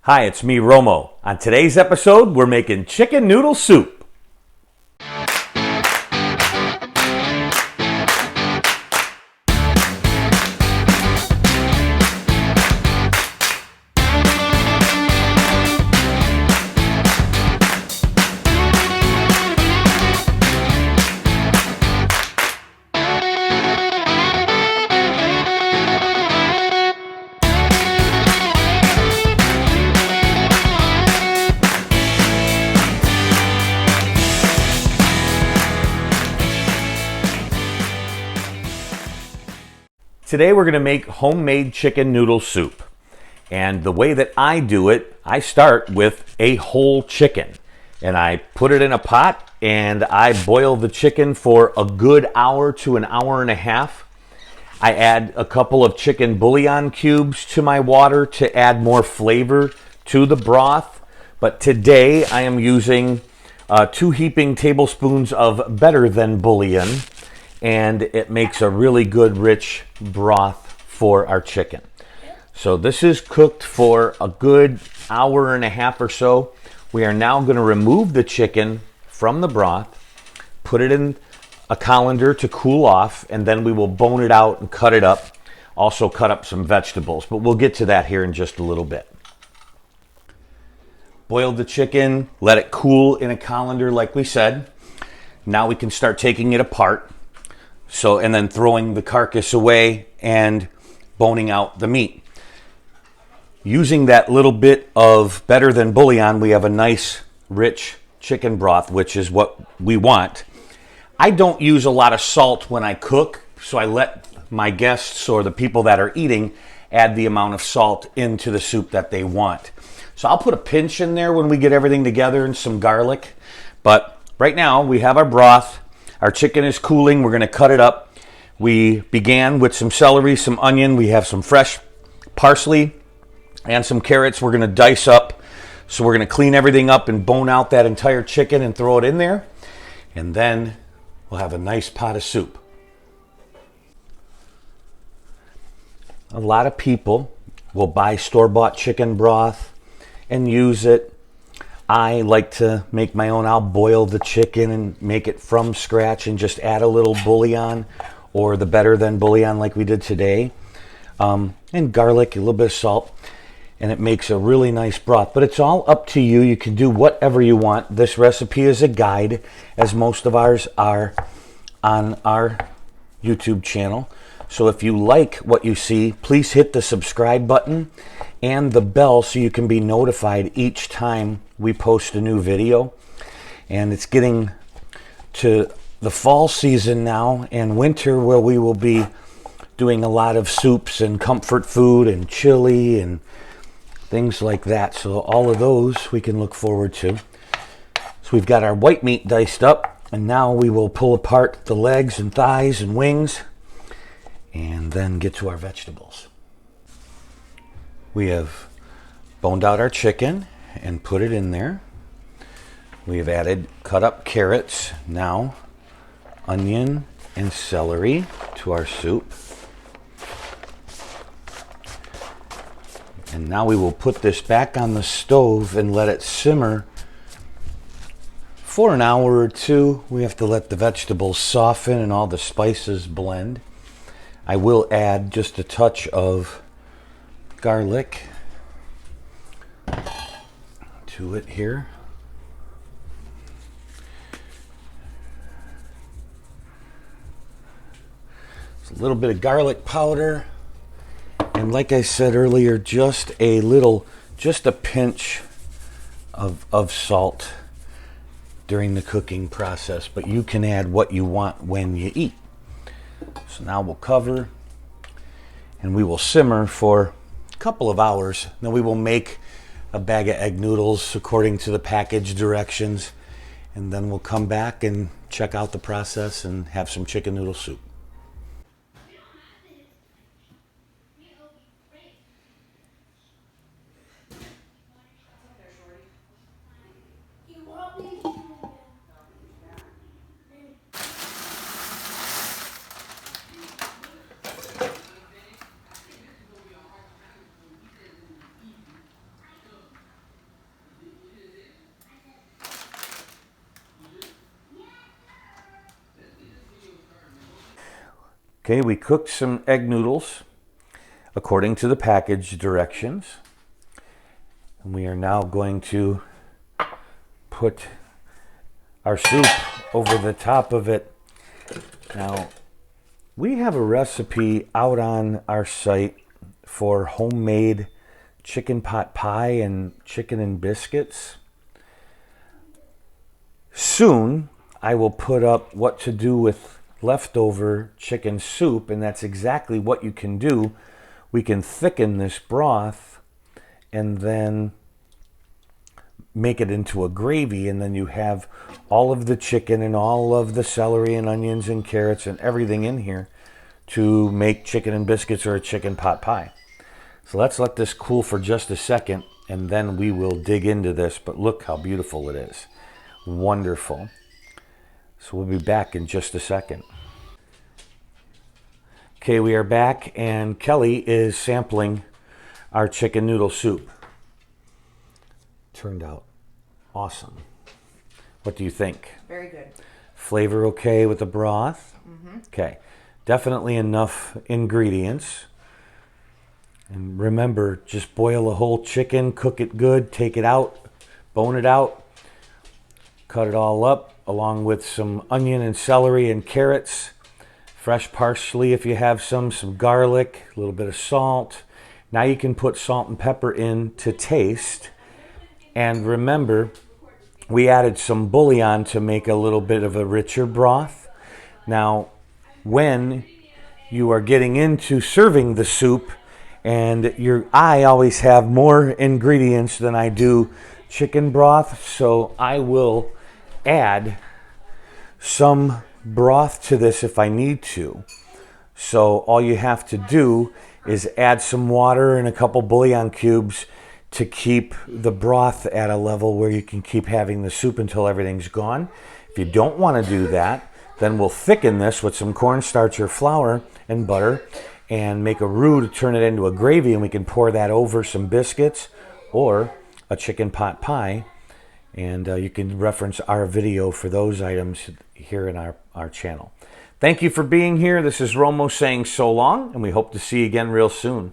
Hi, it's me, Romo. On today's episode, we're making chicken noodle soup. Today we're going to make homemade chicken noodle soup. And the way that I do it, I start with a whole chicken. And I put it in a pot and I boil the chicken for a good hour to an hour and a half. I add a couple of chicken bouillon cubes to my water to add more flavor to the broth. But today I am using 2 heaping tablespoons of better than bouillon. And it makes a really good rich broth for our chicken. So this is cooked for a good hour and a half or so. We are now going to remove the chicken from the broth, put it in a colander to cool off, and then we will bone it out and cut it up. Also cut up some vegetables, but we'll get to that here in just a little bit. Boiled the chicken, let it cool in a colander like we said. Now we can start taking it apart. And then throwing the carcass away and boning out the meat. Using that little bit of better than bouillon, we have a nice rich chicken broth, which is what we want. I don't use a lot of salt when I cook, so I let my guests or the people that are eating add the amount of salt into the soup that they want. So I'll put a pinch in there when we get everything together and some garlic. But right now we have our broth. Our chicken is cooling. We're going to cut it up. We began with some celery, some onion. We have some fresh parsley and some carrots we're going to dice up. So we're going to clean everything up and bone out that entire chicken and throw it in there. And then we'll have a nice pot of soup. A lot of people will buy store-bought chicken broth and use it. I like to make my own. I'll boil the chicken and make it from scratch and just add a little bouillon or the better than bouillon like we did today. And garlic, a little bit of salt, and it makes a really nice broth. But it's all up to you. You can do whatever you want. This recipe is a guide, as most of ours are on our YouTube channel. So if you like what you see, please hit the subscribe button and the bell so you can be notified each time we post a new video. And it's getting to the fall season now and winter, where we will be doing a lot of soups and comfort food and chili and things like that. So all of those we can look forward to. So we've got our white meat diced up, and now we will pull apart the legs and thighs and wings and then get to our vegetables. We have boned out our chicken and put it in there. We have added cut up carrots, now onion and celery to our soup. And now we will put this back on the stove and let it simmer for an hour or two. We have to let the vegetables soften and all the spices blend. I will add just a touch of garlic to it here. It's a little bit of garlic powder. And like I said earlier, just a pinch of salt during the cooking process. But you can add what you want when you eat. So now we'll cover and we will simmer for a couple of hours. Then we will make a bag of egg noodles according to the package directions. And then we'll come back and check out the process and have some chicken noodle soup. Okay, we cooked some egg noodles according to the package directions. And we are now going to put our soup over the top of it. Now, we have a recipe out on our site for homemade chicken pot pie and chicken and biscuits. Soon, I will put up what to do with leftover chicken soup, and that's exactly what you can do. We can thicken this broth and then make it into a gravy, and then you have all of the chicken and all of the celery and onions and carrots and everything in here to make chicken and biscuits or a chicken pot pie. So let's let this cool for just a second, and then we will dig into this. But look how beautiful it is. Wonderful. So we'll be back in just a second. Okay, we are back, and Kelly is sampling our chicken noodle soup. Turned out awesome. What do you think? Very good. Flavor okay with the broth? Mm-hmm. Okay, definitely enough ingredients. And remember, just boil a whole chicken, cook it good, take it out, bone it out, cut it all up, along with some onion and celery and carrots, fresh parsley if you have some garlic, a little bit of salt. Now you can put salt and pepper in to taste. And remember, we added some bouillon to make a little bit of a richer broth. Now, when you are getting into serving the soup, and I always have more ingredients than I do chicken broth, so I will add some broth to this if I need to. So all you have to do is add some water and a couple bouillon cubes to keep the broth at a level where you can keep having the soup until everything's gone. If you don't want to do that, then we'll thicken this with some cornstarch or flour and butter and make a roux to turn it into a gravy, and we can pour that over some biscuits or a chicken pot pie. And you can reference our video for those items here in our channel. Thank you for being here. This is Romo saying so long, and we hope to see you again real soon.